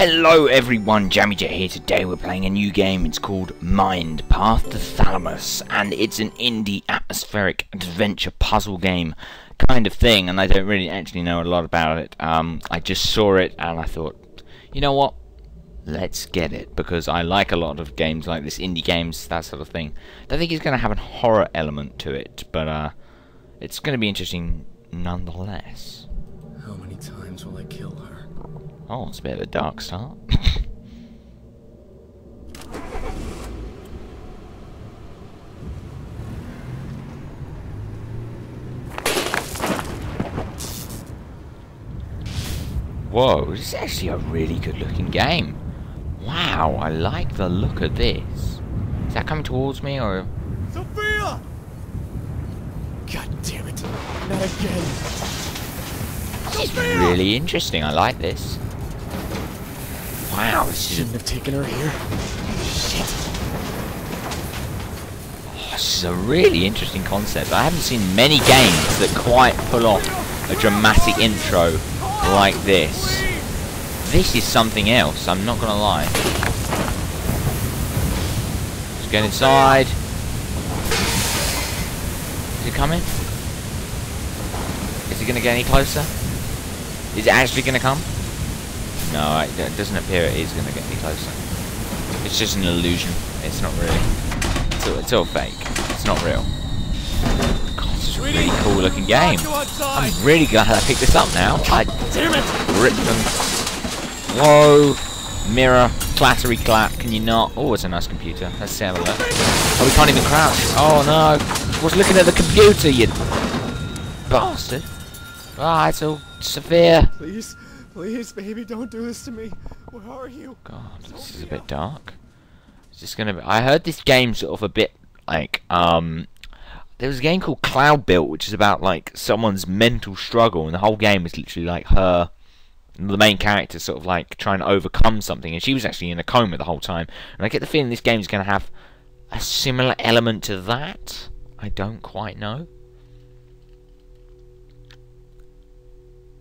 Hello everyone, JammyJet here. Today we're playing a new game. It's called Mind Path to Thalamus, and it's an indie atmospheric adventure puzzle game kind of thing, and I don't really actually know a lot about it. I just saw it and I thought, you know what, let's get it, because I like a lot of games like this, indie games, that sort of thing. Don't think it's going to have a horror element to it, but it's going to be interesting nonetheless. How many times will I kill her? Oh, it's a bit of a dark start. Whoa, this is actually a really good looking game. Wow, I like the look of this. Is that coming towards me or... Sophia! God damn it, not again. This is really interesting, I like this. Wow, this is... Shouldn't have taken her here. Shit. Oh, this is a really interesting concept. I haven't seen many games that quite pull off a dramatic intro like this. This is something else, I'm not gonna lie. Let's get inside. Is it coming? Is it gonna get any closer? Is it actually gonna come? No, it doesn't appear it is gonna get any closer. It's just an illusion. It's not really. It's all fake. It's not real. God, this is a really cool looking game. I'm really glad I picked this up now. Damn it! Ripped them. Whoa! Mirror, clattery clap. Can you not? Oh, it's a nice computer. Let's have a look. Oh, we can't even crouch. Oh no! I was looking at the computer, you bastard. Ah, it's all Sophia. Please, please, baby, don't do this to me. Where are you? God, this is a bit dark. Is this gonna be... I heard this game sort of a bit like, there was a game called Cloud Built, which is about like someone's mental struggle, and the whole game is literally like her, the main character, sort of like trying to overcome something, and she was actually in a coma the whole time. And I get the feeling this game is going to have a similar element to that. I don't quite know.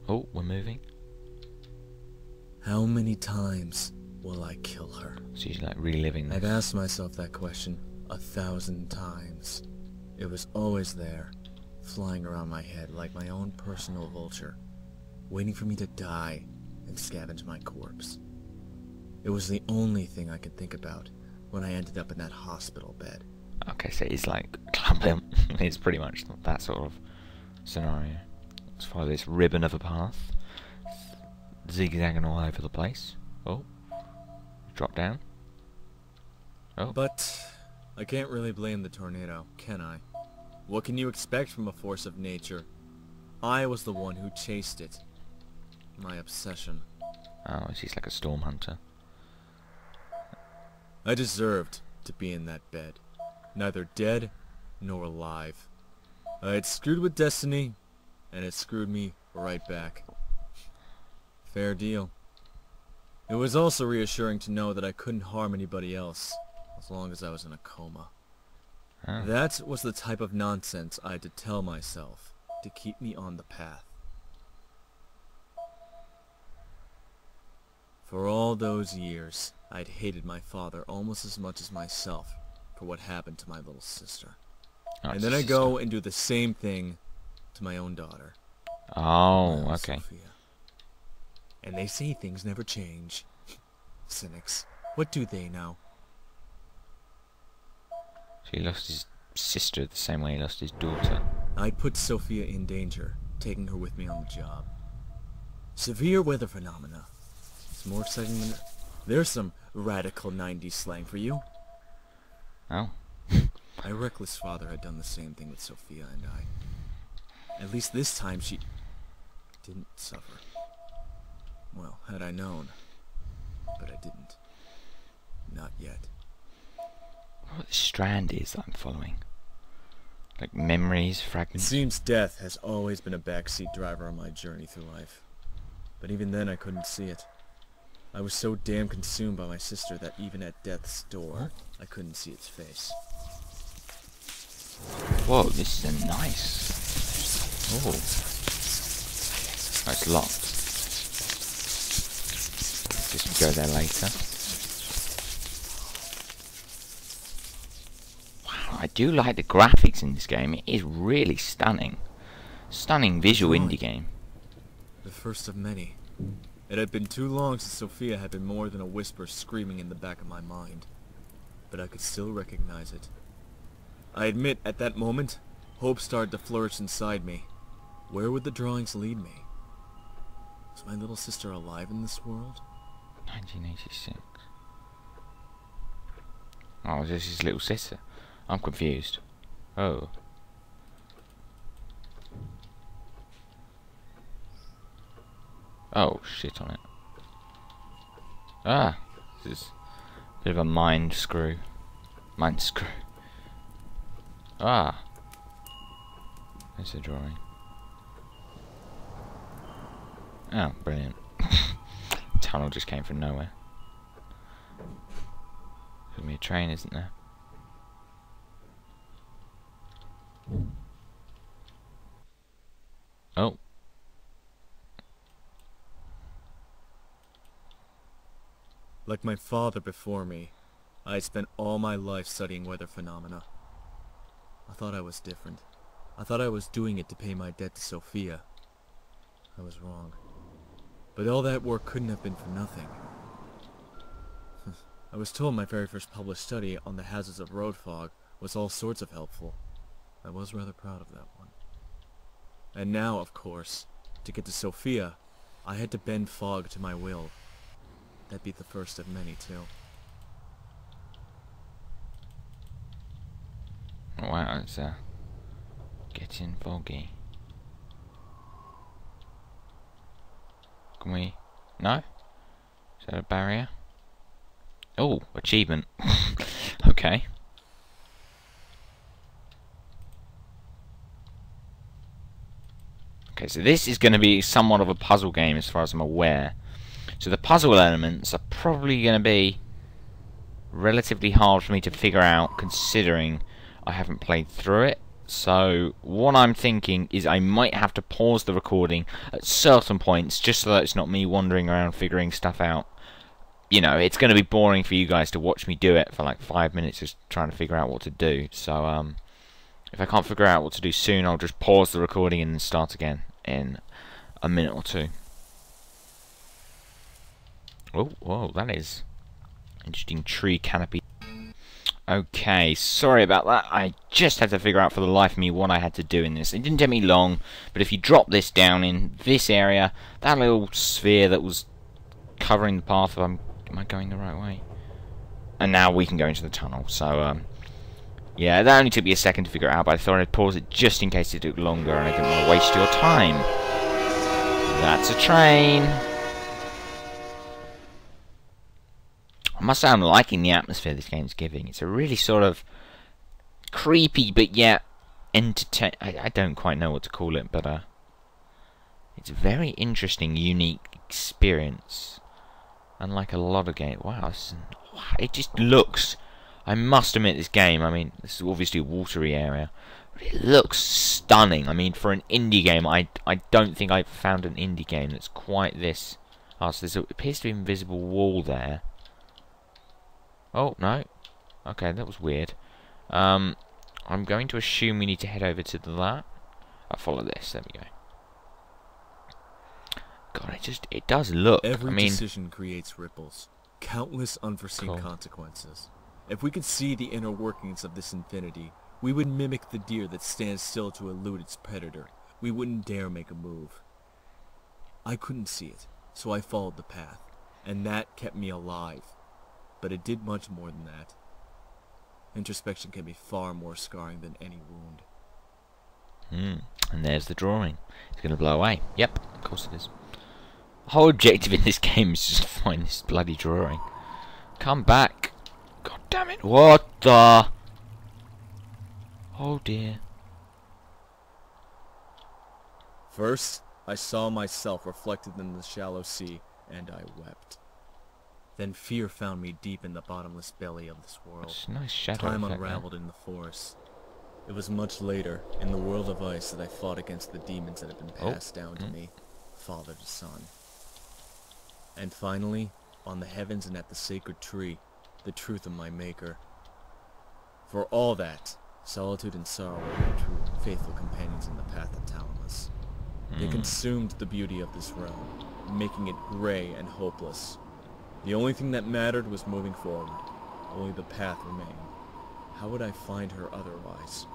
Oh, we're moving. How many times will I kill her? So she's like reliving this. I've asked myself that question 1,000 times. It was always there, flying around my head like my own personal vulture, waiting for me to die and scavenge my corpse. It was the only thing I could think about when I ended up in that hospital bed. Okay, so it's like Cloud Built. It's pretty much that sort of scenario. Let's follow this ribbon of a path. Zigzagging all over the place. Oh. Drop down. Oh. But I can't really blame the tornado, can I? What can you expect from a force of nature? I was the one who chased it. My obsession. Oh, she's like a storm hunter. I deserved to be in that bed. Neither dead nor alive. I had screwed with destiny, and it screwed me right back. Fair deal. It was also reassuring to know that I couldn't harm anybody else, as long as I was in a coma. Oh. That was the type of nonsense I had to tell myself to keep me on the path. For all those years, I'd hated my father almost as much as myself for what happened to my little sister. Oh, And then I go and do the same thing to my own daughter. Oh, okay. Sophia. And they say things never change. Cynics. What do they know? So he lost his sister the same way he lost his daughter. I'd put Sophia in danger, taking her with me on the job. Severe weather phenomena. It's more exciting than... There's some radical 90s slang for you. Oh. My reckless father had done the same thing with Sophia and I. At least this time she didn't suffer. Well, had I known. But I didn't. Not yet. What the strand is that I'm following? Like memories, It fragments? seems death has always been a backseat driver on my journey through life. But even then I couldn't see it. I was so damn consumed by my sister that even at death's door, I couldn't see its face. Whoa, this is a nice... Oh. Oh, it's locked. Just go there later. Wow, I do like the graphics in this game. It is really stunning. Stunning visual indie game. The first of many. It had been too long since Sophia had been more than a whisper screaming in the back of my mind. But I could still recognize it. I admit, at that moment, hope started to flourish inside me. Where would the drawings lead me? Was my little sister alive in this world? 1986. Oh, is this his little sister? I'm confused. Oh. Oh, shit on it. Ah, this is a bit of a mind screw. Mind screw. Ah. There's a drawing. Oh, brilliant. Tunnel just came from nowhere. There's gonna be a train, isn't there? Oh. Like my father before me, I had spent all my life studying weather phenomena. I thought I was different. I thought I was doing it to pay my debt to Sophia. I was wrong. But all that work couldn't have been for nothing. I was told my very first published study on the hazards of road fog was all sorts of helpful. I was rather proud of that one. And now, of course, to get to Sophia, I had to bend fog to my will. That'd be the first of many, too. Wow, it's getting foggy. Can we? No? Is that a barrier? Oh, achievement. Okay. Okay, so this is going to be somewhat of a puzzle game as far as I'm aware. So the puzzle elements are probably going to be relatively hard for me to figure out, considering I haven't played through it. So what I'm thinking is I might have to pause the recording at certain points, just so that it's not me wandering around figuring stuff out. You know, it's going to be boring for you guys to watch me do it for like 5 minutes just trying to figure out what to do. So if I can't figure out what to do soon, I'll just pause the recording and then start again in a minute or two. Oh, whoa, that is interesting tree canopy. Okay, sorry about that. I just had to figure out for the life of me what I had to do in this. It didn't take me long, but if you drop this down in this area, that little sphere that was covering the path, am I going the right way? And now we can go into the tunnel. So, yeah, that only took me a second to figure it out, but I thought I'd pause it just in case it took longer, and I didn't want to waste your time. That's a train. I must say I'm liking the atmosphere this game's giving. It's a really sort of creepy but yet entertaining. I don't quite know what to call it, but it's a very interesting, unique experience. Unlike a lot of games. Wow, it just looks. I must admit, this game. I mean, this is obviously a watery area, but it looks stunning. I mean, for an indie game, I don't think I've found an indie game that's quite this. Oh, so there appears to be an invisible wall there. Oh, no. Okay, that was weird. I'm going to assume we need to head over to that. I'll follow this. There we go. God, it does look. Every decision creates ripples. Countless unforeseen consequences. If we could see the inner workings of this infinity, we would mimic the deer that stands still to elude its predator. We wouldn't dare make a move. I couldn't see it, so I followed the path, and that kept me alive. But it did much more than that. Introspection can be far more scarring than any wound. And there's the drawing. It's going to blow away. Yep, of course it is. The whole objective in this game is just to find this bloody drawing. Come back. God damn it. What the? Oh dear. First, I saw myself reflected in the shallow sea, and I wept. Then fear found me deep in the bottomless belly of this world. It's a nice shadow Time effect unraveled in the forest. It was much later, in the world of ice, that I fought against the demons that had been passed down to me, father to son. And finally, on the heavens and at the sacred tree, the truth of my maker. For all that, solitude and sorrow were my true, faithful companions in the path of Thalamus. They consumed the beauty of this realm, making it gray and hopeless. The only thing that mattered was moving forward. Only the path remained. How would I find her otherwise?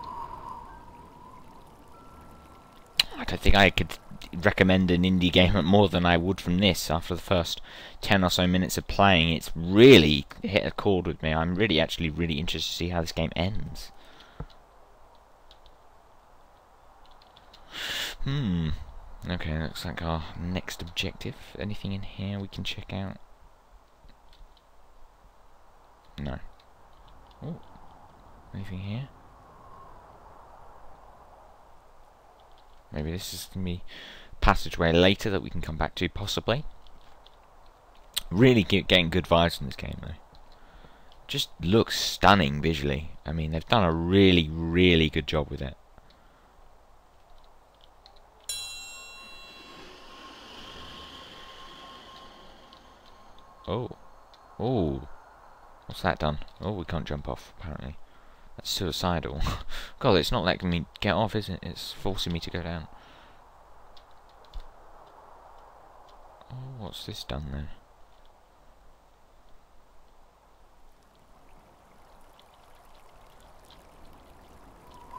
I don't think I could recommend an indie game more than I would from this after the first 10 or so minutes of playing. It's really hit a chord with me. I'm actually really interested to see how this game ends. Okay, looks like our next objective. Anything in here we can check out? No. Oh, anything here? Maybe this is going to be a passageway later that we can come back to, possibly. Really getting good vibes from this game, though. Just looks stunning visually. I mean, they've done a really, really good job with it. Oh. Oh. What's that done? Oh, we can't jump off, apparently. That's suicidal. God, it's not letting me get off, is it? It's forcing me to go down. Oh, what's this done then?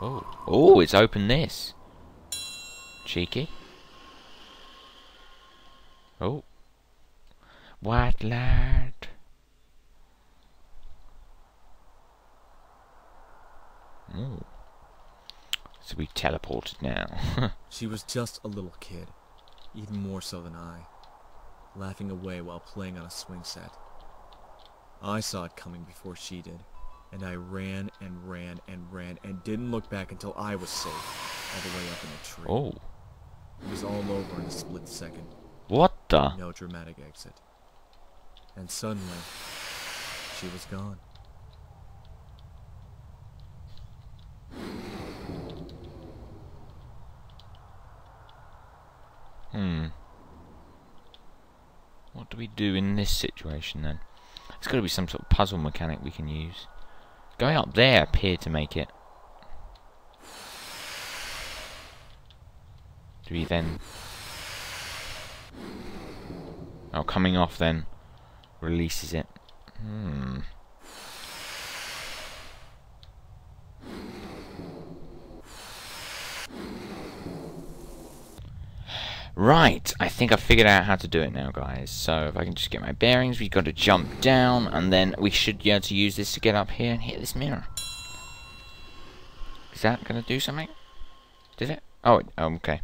Oh. Oh, it's opened this. Cheeky. Oh. White lad. Oh. So we teleported now. She was just a little kid, even more so than I, laughing away while playing on a swing set. I saw it coming before she did, and I ran and ran and ran and didn't look back until I was safe, all the way up in the tree. Oh. It was all over in a split second. What the? No dramatic exit. And suddenly, she was gone. What do we do in this situation then? There's got to be some sort of puzzle mechanic we can use. Going up there appeared to make it. Do we then... Oh, coming off then releases it. Right, I think I've figured out how to do it now, guys. So if I can just get my bearings, we've got to jump down, and then we should be able to use this to get up here and hit this mirror. Is that going to do something? Did it? Oh, okay.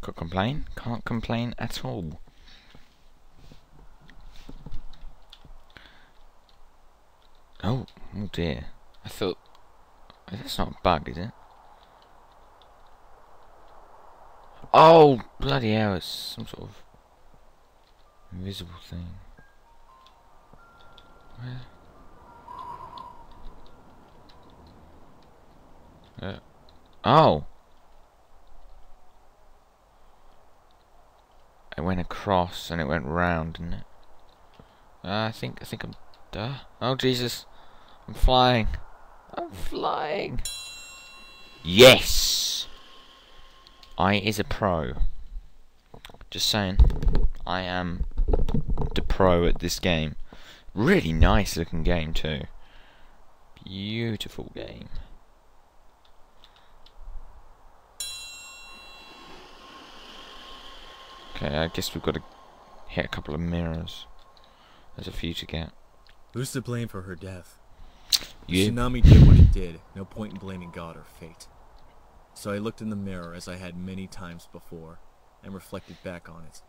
Can't complain? Can't complain at all. Oh dear. I thought... That's not a bug, is it? Oh, bloody hell, it's some sort of invisible thing. Where? Oh! It went across and it went round, didn't it? I think I'm... Oh, Jesus! I'm flying! I'm flying! Yes! I is a pro. Just saying. I am the pro at this game. Really nice looking game too. Beautiful game. Okay, I guess we've got to hit a couple of mirrors. There's a few to get. Who's to blame for her death? You? The tsunami did what it did. No point in blaming God or fate. So I looked in the mirror as I had many times before, and reflected back on it.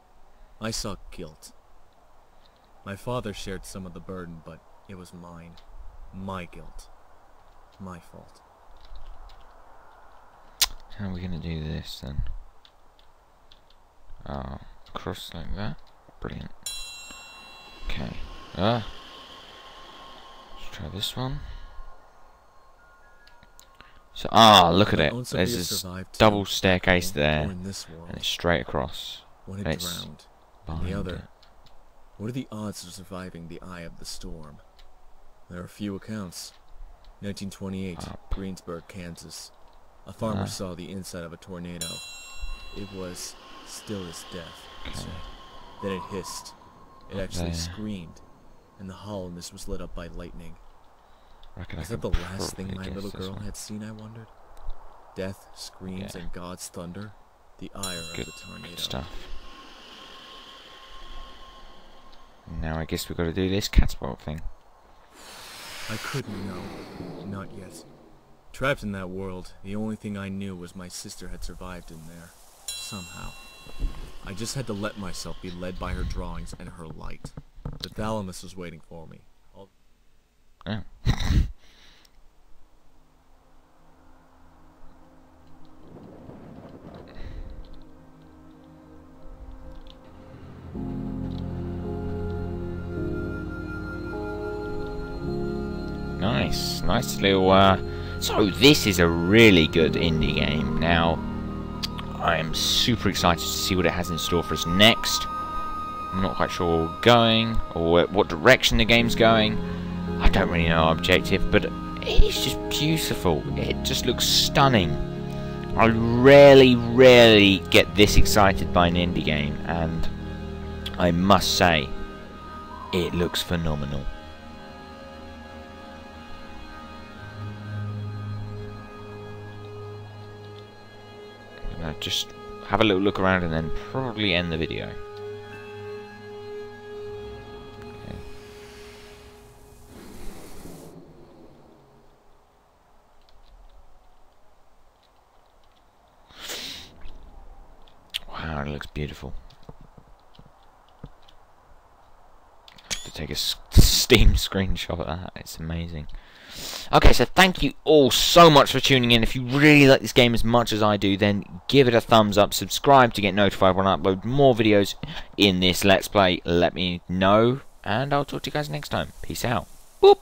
I saw guilt. My father shared some of the burden, but it was mine. My guilt. My fault. How are we going to do this then? Oh, cross like that. Brilliant. Okay. Let's try this one. So, look at it. There's this double staircase there, and it's straight across. One And had it's drowned, and the behind other it. What are the odds of surviving the eye of the storm? There are few accounts. 1928, Greensburg, Kansas. A farmer saw the inside of a tornado. It was still as death, he said. Then it hissed. It actually screamed, and the hollowness was lit up by lightning. Is that the last thing my little girl had seen, I wondered? Death, screams, and God's thunder? The ire of the tornado. Good stuff. Now I guess we've got to do this catapult thing. I couldn't know. Not yet. Trapped in that world, the only thing I knew was my sister had survived in there. Somehow. I just had to let myself be led by her drawings and her light. The Thalamus was waiting for me. Oh. Nice little, so this is a really good indie game. Now, I am super excited to see what it has in store for us next. I'm not quite sure where we're going, or what direction the game's going. I don't really know our objective, but it is just beautiful. It just looks stunning. I rarely get this excited by an indie game, and I must say, it looks phenomenal. Just have a little look around and then probably end the video. Okay. Wow, it looks beautiful. To take a Steam screenshot of that, it's amazing. Okay, so thank you all so much for tuning in. If you really like this game as much as I do, then give it a thumbs up, subscribe to get notified when I upload more videos in this Let's Play. Let me know, and I'll talk to you guys next time. Peace out. Boop!